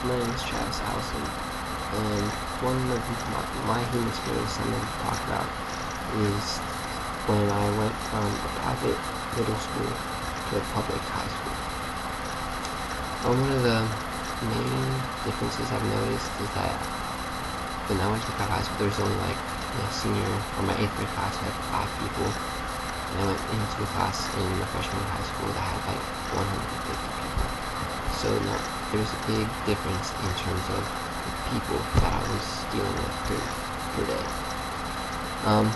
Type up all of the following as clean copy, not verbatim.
My name is Travis Allison, and one of my human experience I'm going to talk about is when I went from a private middle school to a public high school. One of the main differences I've noticed is that when I went to private high school, there was only like my 8th grade class had 5 people, and I went into a class in my freshman year of high school that had like 150 people. So there was a big difference in terms of the people that I was dealing with per day.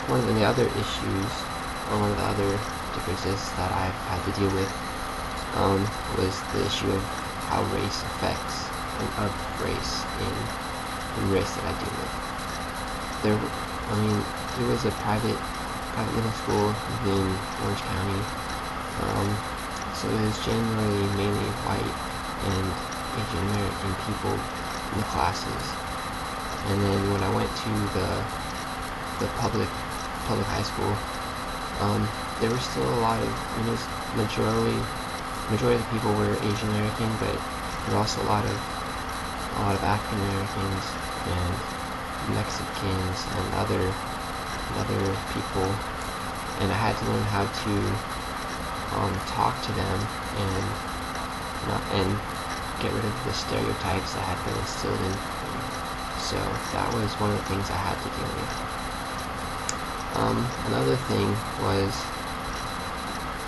One of the other issues, or one of the other differences that I've had to deal with was the issue of how race affects race in race that I deal with. There was a private middle school in Orange County, so it was generally mainly white and Asian American people in the classes. And then when I went to the public high school, there were still a lot of, majority of the people were Asian American, but there were also a lot of African Americans and Mexicans and other people, and I had to learn how to talk to them and get rid of the stereotypes that had been instilled in me. So that was one of the things I had to deal with. Another thing was,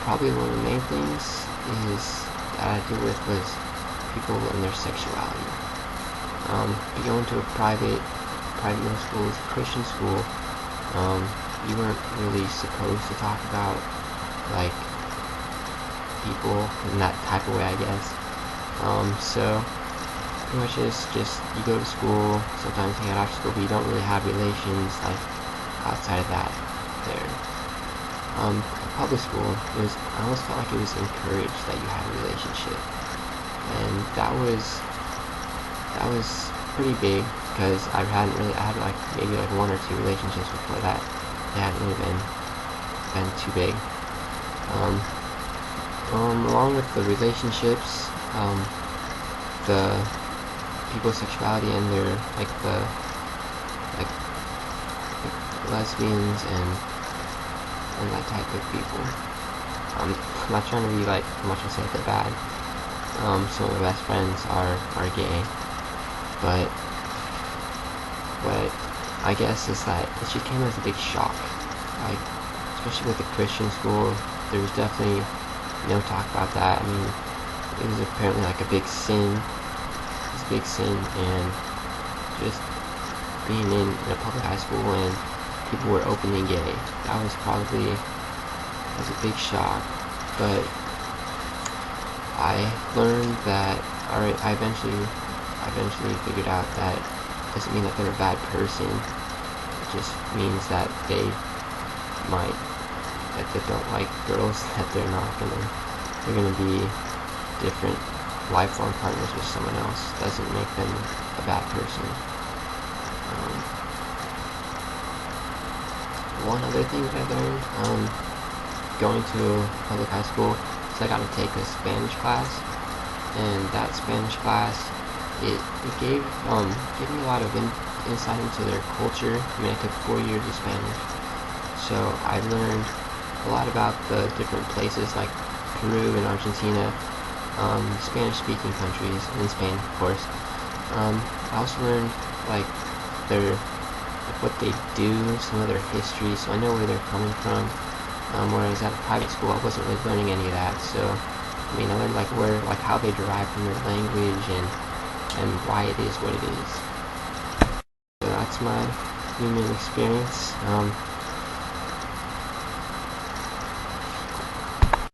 probably one of the main things that I deal with was people and their sexuality. Going to a private middle school, Christian school, you weren't really supposed to talk about like people in that type of way, I guess. So pretty much it's just you go to school, sometimes you get off school, but you don't really have relations like outside of that there. Public school, I almost felt like it was encouraged that you had a relationship, and that was pretty big, because I had like maybe like 1 or 2 relationships before that. They hadn't really been too big. Along with the relationships, the people's sexuality and their like lesbians and that type of people. I'm not trying to be like much to say that they're bad. Some of my best friends are gay, but I guess it's that it just came as a big shock. Like, especially with the Christian school, there was definitely no talk about that. It was apparently like a big sin. It's a big sin, and just being in a public high school and people were openly gay, that was a big shock. But I learned that, I eventually figured out that it doesn't mean that they're a bad person. It just means that they don't like girls, that they're gonna be different lifelong partners with someone else. Doesn't make them a bad person. One other thing that I learned going to public high school is I got to take a Spanish class, and that Spanish class it gave me a lot of insight into their culture. I took 4 years of Spanish, so I learned a lot about the different places like Peru and Argentina, Spanish-speaking countries, in Spain, of course. I also learned what they do, some of their history, so I know where they're coming from. Whereas at a private school, I wasn't really learning any of that. So I learned how they derive from their language and why it is what it is. So that's my human experience.